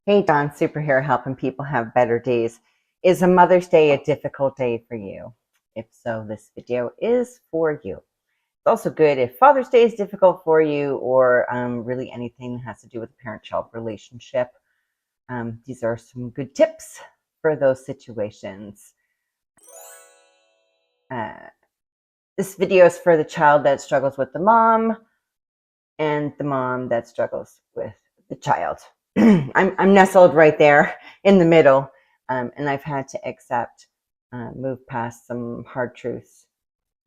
Hey Don, superhero helping people have better days. Is a Mother's Day a difficult day for you? If so, this video is for you. It's also good if Father's Day is difficult for you or really anything that has to do with the parent-child relationship. These are some good tips for those situations. Uh, this video is for the child that struggles with the mom and the mom that struggles with the child. I'm nestled right there in the middle, and I've had to accept, move past some hard truths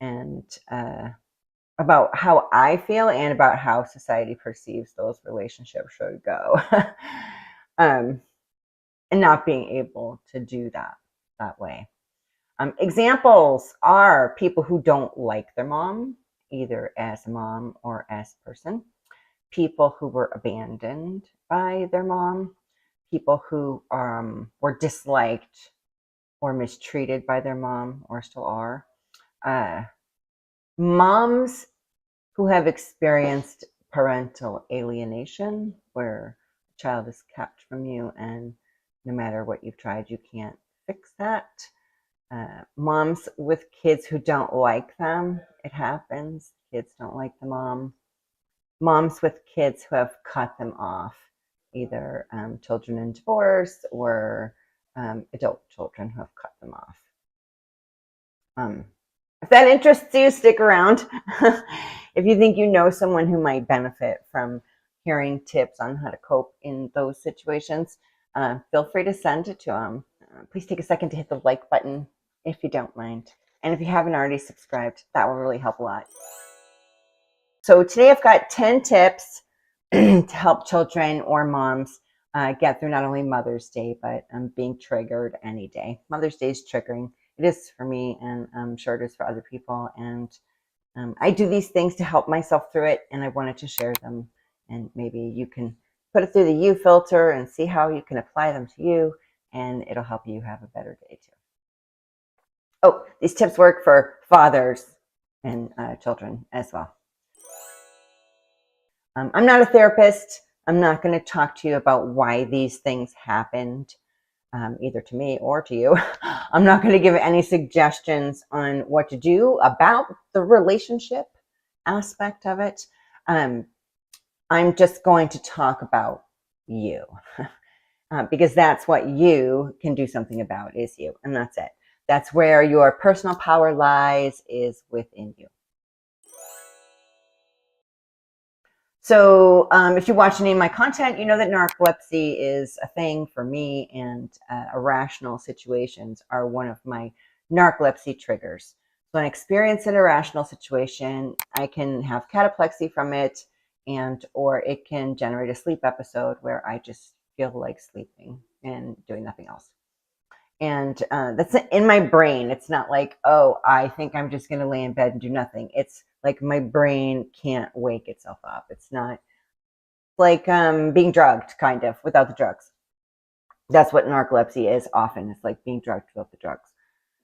and about how I feel and about how society perceives those relationships should go, and not being able to do that way. Examples are people who don't like their mom, either as a mom or as a person, people who were abandoned by their mom, people who were disliked or mistreated by their mom or still are, uh, moms who have experienced parental alienation, where a child is kept from you and no matter what you've tried, you can't fix that. Moms with kids who don't like them, it happens. Kids don't like the mom. Moms with kids who have cut them off, either children in divorce or adult children who have cut them off. If that interests you, stick around. If you think you know someone who might benefit from hearing tips on how to cope in those situations, feel free to send it to them. Please take a second to hit the like button if you don't mind. And if you haven't already subscribed, that will really help a lot. So today I've got 10 tips to help children or moms get through not only Mother's Day, but being triggered any day. Mother's Day is triggering. It is for me, and I'm sure it is for other people. And I do these things to help myself through it, and I wanted to share them. And maybe you can put it through the you filter and see how you can apply them to you, and it'll help you have a better day too. Oh, these tips work for fathers and children as well. I'm not a therapist. I'm not going to talk to you about why these things happened, either to me or to you. I'm not going to give any suggestions on what to do about the relationship aspect of it. I'm just going to talk about you, because that's what you can do something about, is you, and that's it. That's where your personal power lies, is within you. So if you watch any of my content, you know that narcolepsy is a thing for me, and irrational situations are one of my narcolepsy triggers. So when I experience an irrational situation, I can have cataplexy from it, or it can generate a sleep episode where I just feel like sleeping and doing nothing else. And that's in my brain. It's not like, oh, I think I'm just going to lay in bed and do nothing. It's like my brain can't wake itself up. It's not like being drugged, kind of, without the drugs. That's what narcolepsy is often. It's like being drugged without the drugs.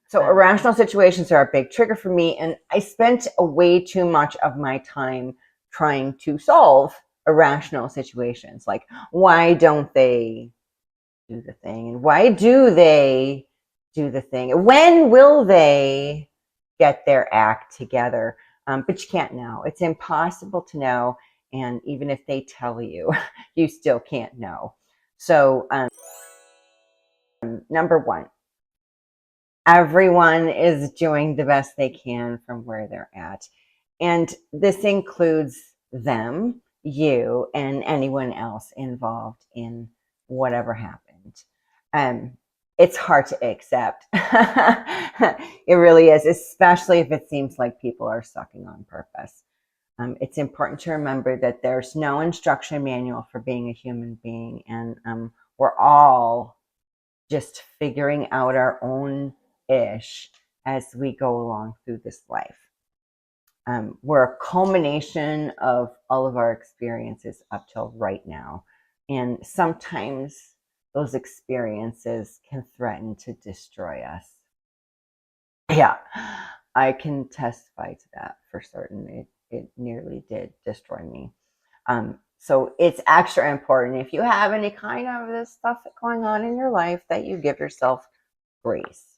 So irrational situations are a big trigger for me. And I spent way too much of my time trying to solve irrational situations. Like, why don't they do the thing? And why do they do the thing? When will they get their act together? But you can't know. It's impossible to know. And even if they tell you, you still can't know. So number one, everyone is doing the best they can from where they're at. And this includes them, you, and anyone else involved in whatever happened. It's hard to accept. It really is, especially if it seems like people are sucking on purpose. It's important to remember that there's no instruction manual for being a human being, and we're all just figuring out our own ish as we go along through this life. We're a culmination of all of our experiences up till right now. And sometimes those experiences can threaten to destroy us. Yeah, I can testify to that for certain. It nearly did destroy me. So it's extra important if you have any kind of this stuff going on in your life that you give yourself grace.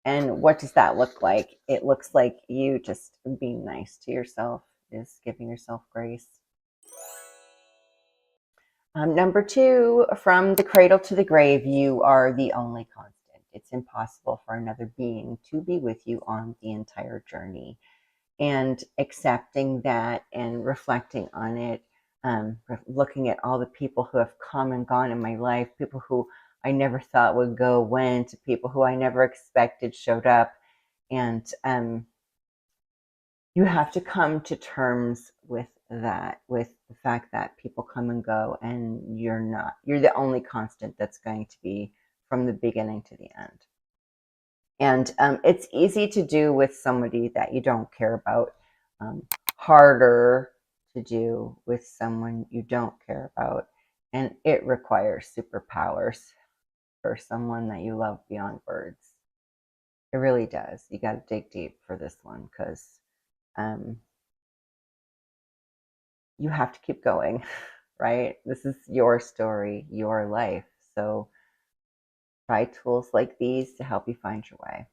And what does that look like? It looks like you just being nice to yourself, is giving yourself grace. Number 2, from the cradle to the grave, you are the only constant. It's impossible for another being to be with you on the entire journey. And accepting that and reflecting on it, looking at all the people who have come and gone in my life, people who I never thought would go, went, to people who I never expected showed up. And you have to come to terms with that, with the fact that people come and go, and you're the only constant that's going to be from the beginning to the end. And it's easy to do with somebody that you don't care about, harder to do with someone you don't care about. And it requires superpowers for someone that you love beyond words. It really does. You got to dig deep for this one, because you have to keep going, right? This is your story, your life. So try tools like these to help you find your way.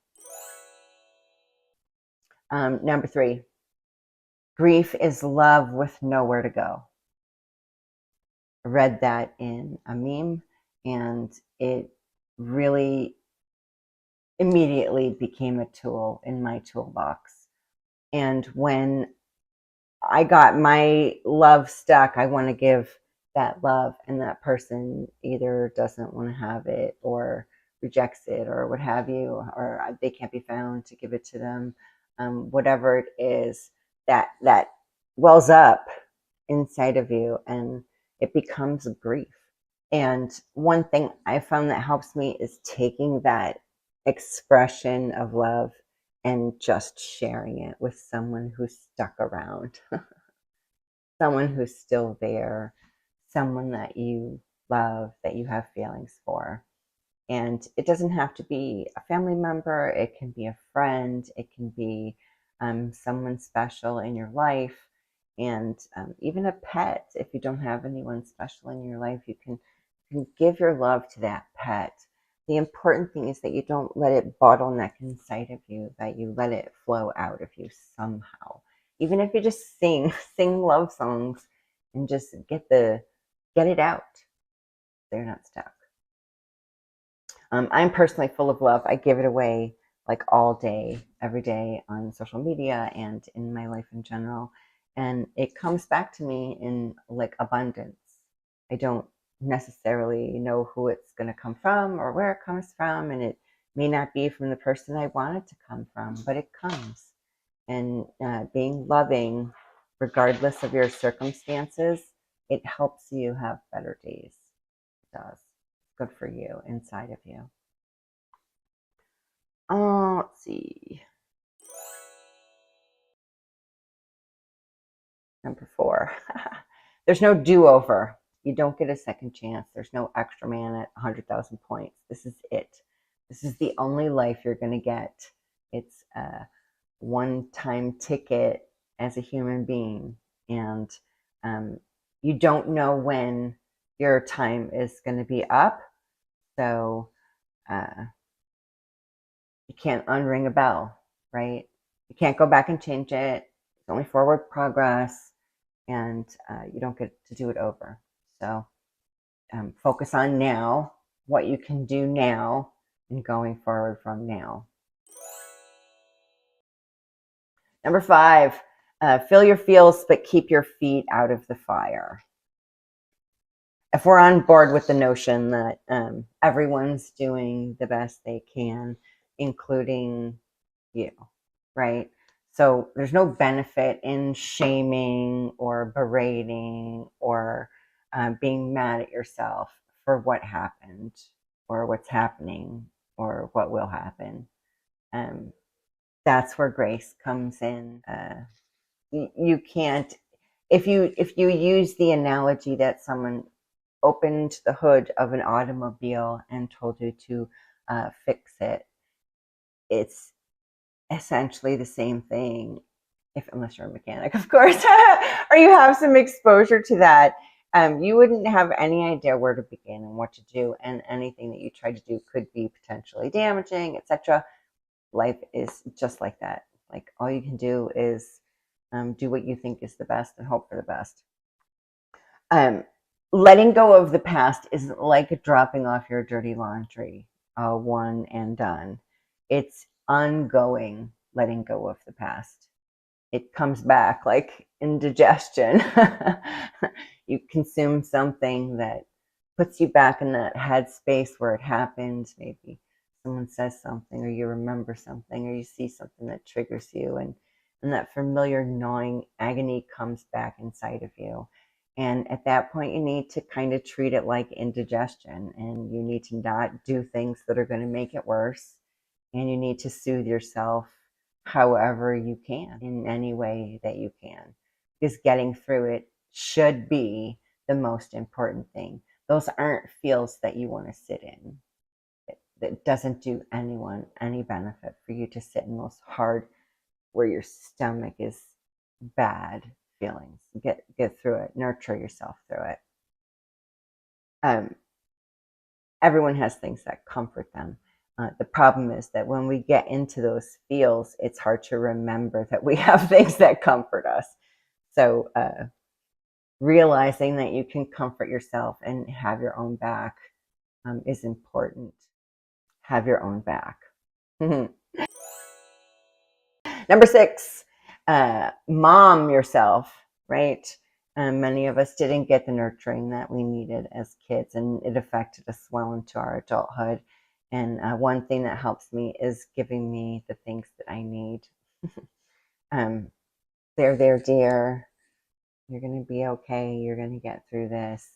Number 3, grief is love with nowhere to go. I read that in a meme, and it really immediately became a tool in my toolbox. And when I got my love stuck, I want to give that love, and that person either doesn't want to have it or rejects it or what have you, or they can't be found to give it to them. Whatever it is that wells up inside of you, and it becomes grief. And one thing I found that helps me is taking that expression of love and just sharing it with someone who's stuck around, someone who's still there, someone that you love, that you have feelings for. And it doesn't have to be a family member, it can be a friend, it can be someone special in your life, and even a pet. If you don't have anyone special in your life, you can give your love to that pet. The important thing is that you don't let it bottleneck inside of you, that you let it flow out of you somehow. Even if you just sing love songs and just get it out. They're not stuck. I'm personally full of love. I give it away like all day, every day on social media and in my life in general. And it comes back to me in like abundance. I don't necessarily know who it's going to come from or where it comes from. And it may not be from the person I want it to come from, but it comes. And being loving, regardless of your circumstances, it helps you have better days. It does. Good for you inside of you. Let's see. Number 4. There's no do-over. You don't get a second chance. There's no extra man at 100,000 points. This is it. This is the only life you're going to get. It's a one-time ticket as a human being. And you don't know when your time is going to be up. So you can't unring a bell, right? You can't go back and change it. It's only forward progress, and you don't get to do it over. So focus on now, what you can do now, and going forward from now. Number 5, feel your feels, but keep your feet out of the fire. If we're on board with the notion that everyone's doing the best they can, including you, right? So there's no benefit in shaming or berating or being mad at yourself for what happened or what's happening or what will happen. That's where grace comes in. You can't, if you use the analogy that someone opened the hood of an automobile and told you to fix it, it's essentially the same thing, unless you're a mechanic, of course, or you have some exposure to that. You wouldn't have any idea where to begin and what to do, and anything that you try to do could be potentially damaging, etc. Life is just like that. Like all you can do is do what you think is the best and hope for the best. Um, Letting go of the past isn't like dropping off your dirty laundry, one and done. It's ongoing letting go of the past. It comes back like indigestion. You consume something that puts you back in that headspace where it happened. Maybe someone says something, or you remember something, or you see something that triggers you, and that familiar gnawing agony comes back inside of you. And at that point, you need to kind of treat it like indigestion, and you need to not do things that are going to make it worse. And you need to soothe yourself however you can, in any way that you can, because getting through it should be the most important thing. Those aren't feels that you want to sit in. It doesn't do anyone any benefit for you to sit in those hard, where your stomach is bad feelings. Get through it. Nurture yourself through it. Everyone has things that comfort them. The problem is that when we get into those feels, it's hard to remember that we have things that comfort us. So realizing that you can comfort yourself and have your own back is important. Have your own back. Number 6, mom yourself, right? Many of us didn't get the nurturing that we needed as kids, and it affected us well into our adulthood. And one thing that helps me is giving me the things that I need. There, dear. You're going to be okay. You're going to get through this.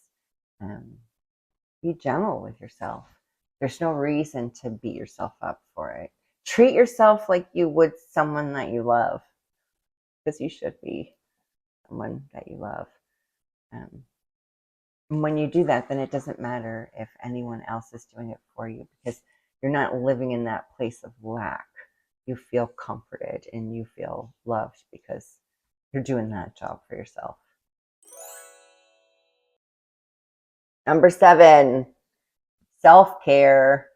Be gentle with yourself. There's no reason to beat yourself up for it. Treat yourself like you would someone that you love, because you should be someone that you love. When you do that, then it doesn't matter if anyone else is doing it for you, because you're not living in that place of lack. You feel comforted and you feel loved because you're doing that job for yourself. Number 7, self-care.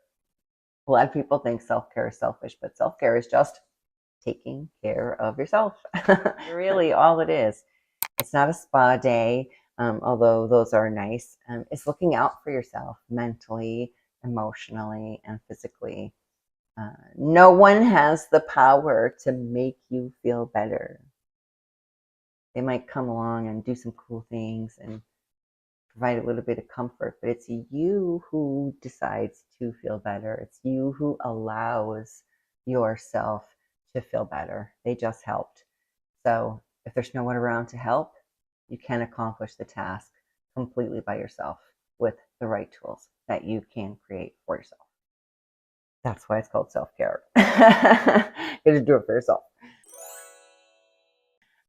A lot of people think self-care is selfish, but self-care is just taking care of yourself. Really all it is. It's not a spa day, although those are nice. It's looking out for yourself mentally, emotionally, and physically. No one has the power to make you feel better. They might come along and do some cool things and provide a little bit of comfort, but it's you who decides to feel better. It's you who allows yourself to feel better. They just helped. So if there's no one around to help, you can accomplish the task completely by yourself with the right tools that you can create for yourself. That's why it's called self-care. You have to do it for yourself.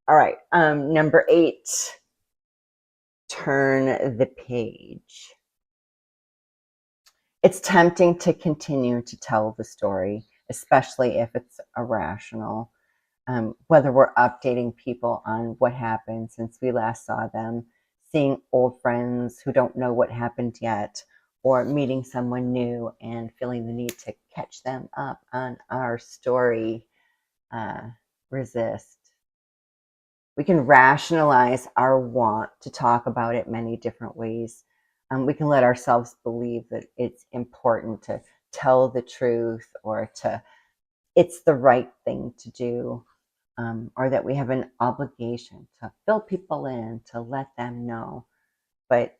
All right. Number 8, turn the page. It's tempting to continue to tell the story, especially if it's irrational. Whether we're updating people on what happened since we last saw them, seeing old friends who don't know what happened yet, or meeting someone new and feeling the need to catch them up on our story. Resist. We can rationalize our want to talk about it many different ways. We can let ourselves believe that it's important to tell the truth, or it's the right thing to do, or that we have an obligation to fill people in, to let them know. But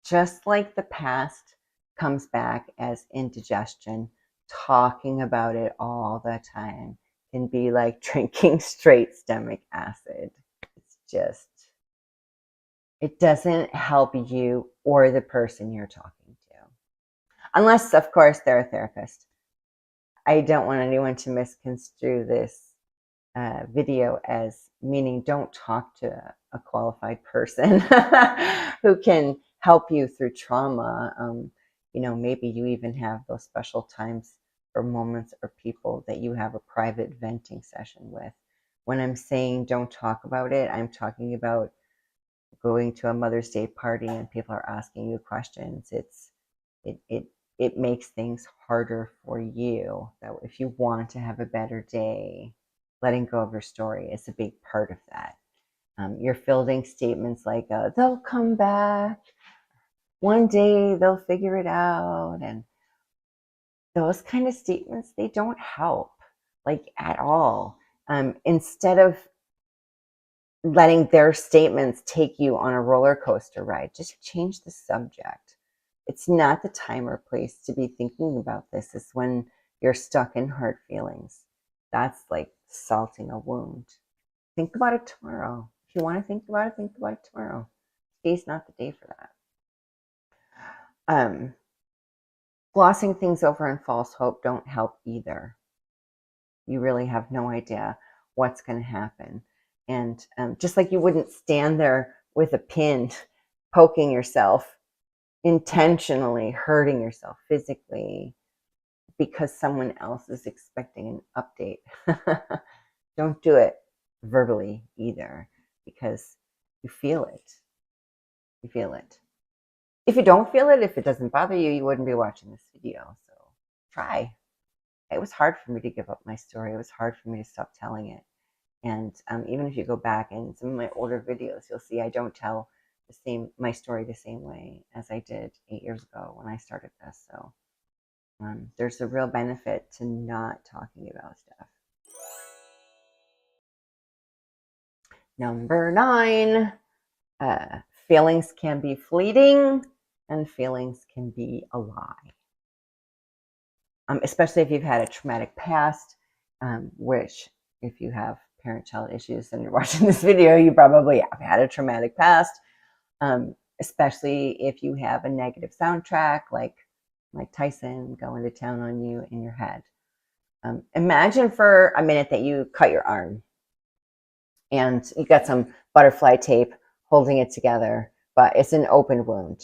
just like the past comes back as indigestion, talking about it all the time can be like drinking straight stomach acid. It doesn't help you or the person you're talking to. Unless, of course, they're a therapist. I don't want anyone to misconstrue this video as meaning don't talk to a qualified person who can help you through trauma. Maybe you even have those special times or moments or people that you have a private venting session with. When I'm saying don't talk about it, I'm talking about going to a Mother's Day party and people are asking you questions. It makes things harder for you. That if you want to have a better day, letting go of your story is a big part of that. You're fielding statements like, they'll come back, one day they'll figure it out. And those kind of statements, they don't help, like, at all. Instead of letting their statements take you on a roller coaster ride, just change the subject. It's not the time or place to be thinking about this. It's when you're stuck in hard feelings. That's like salting a wound. Think about it tomorrow. If you want to think about it tomorrow. Today's not the day for that. Glossing things over in false hope don't help either. You really have no idea what's going to happen. And just like you wouldn't stand there with a pin poking yourself, intentionally hurting yourself physically because someone else is expecting an update. Don't do it verbally either, because you feel it. You feel it. If you don't feel it, if it doesn't bother you, you wouldn't be watching this video. So try. It was hard for me to give up my story. It was hard for me to stop telling it. And even if you go back in some of my older videos, you'll see I don't tell my story the same way as I did 8 years ago when I started this. So there's a real benefit to not talking about stuff. Number 9, feelings can be fleeting and feelings can be a lie. Especially if you've had a traumatic past, which if you have parent-child issues and you're watching this video, you probably have had a traumatic past, especially if you have a negative soundtrack like Mike Tyson going to town on you in your head. Imagine for a minute that you cut your arm and you got some butterfly tape holding it together, but it's an open wound.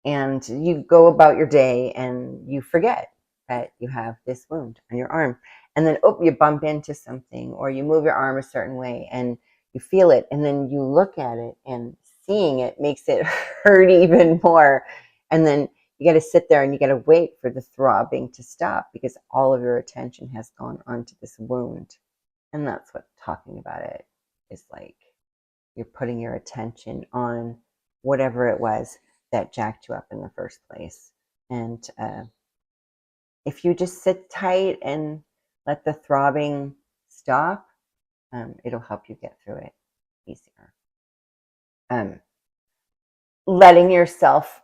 And you go about your day and you forget that you have this wound on your arm. And then, you bump into something or you move your arm a certain way and you feel it. And then you look at it and seeing it makes it hurt even more. And then you got to sit there and you got to wait for the throbbing to stop because all of your attention has gone onto this wound. And that's what talking about it is like. You're putting your attention on whatever it was that jacked you up in the first place. And if you just sit tight and let the throbbing stop, it'll help you get through it easier. Letting yourself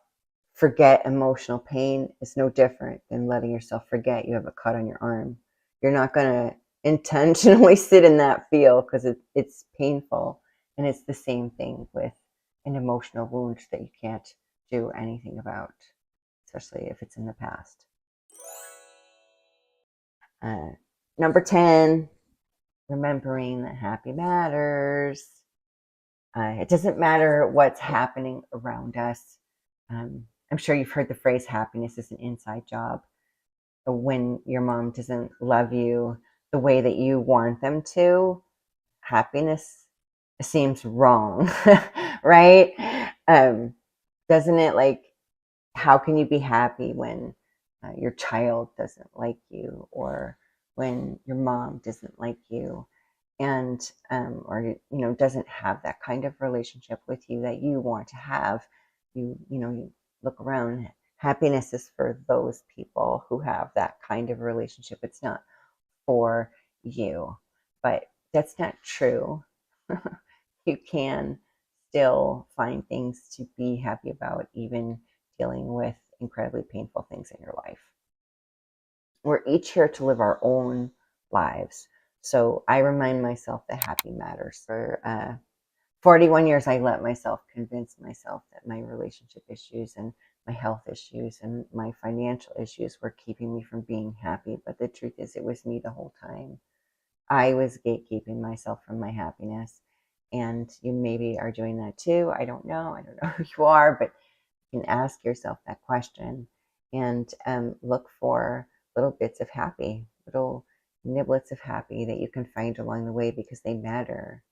forget emotional pain is no different than letting yourself forget you have a cut on your arm. You're not going to intentionally sit in that feel because it's painful. And it's the same thing with an emotional wound that you can't do anything about, especially if it's in the past. Number 10, remembering that happy matters. It doesn't matter what's happening around us. I'm sure you've heard the phrase happiness is an inside job. When your mom doesn't love you the way that you want them to, happiness seems wrong, right? Doesn't it? Like, how can you be happy when your child doesn't like you, or when your mom doesn't like you, and or doesn't have that kind of relationship with you that you want to have? You look around. Happiness is for those people who have that kind of relationship. It's not for you. But that's not true. You can still find things to be happy about, even dealing with incredibly painful things in your life. We're each here to live our own lives. So I remind myself that happy matters. For 41 years, I let myself convince myself that my relationship issues and my health issues and my financial issues were keeping me from being happy. But the truth is, it was me the whole time. I was gatekeeping myself from my happiness. And you maybe are doing that too. I don't know who you are, but you can ask yourself that question and look for little bits of happy, little niblets of happy that you can find along the way, because they matter.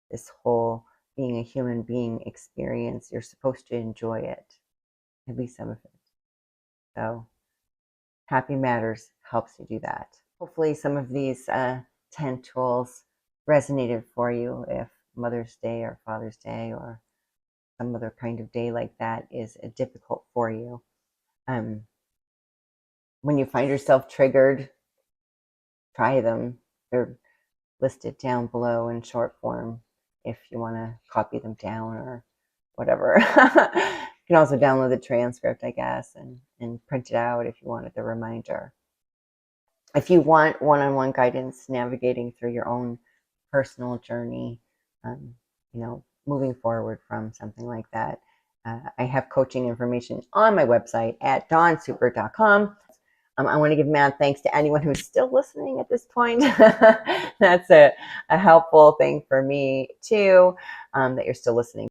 This whole being a human being experience. You're supposed to enjoy it, at least some of it. So Happy Matters helps you do that. Hopefully some of these 10 tools resonated for you if Mother's Day or Father's Day or some other kind of day like that is difficult for you. When you find yourself triggered, try them. They're listed down below in short form if you want to copy them down or whatever. You can also download the transcript, I guess, and print it out if you wanted the reminder. If you want one-on-one guidance navigating through your own personal journey, moving forward from something like that, I have coaching information on my website at dawnsuper.com. I want to give mad thanks to anyone who's still listening at this point. That's a helpful thing for me too, that you're still listening.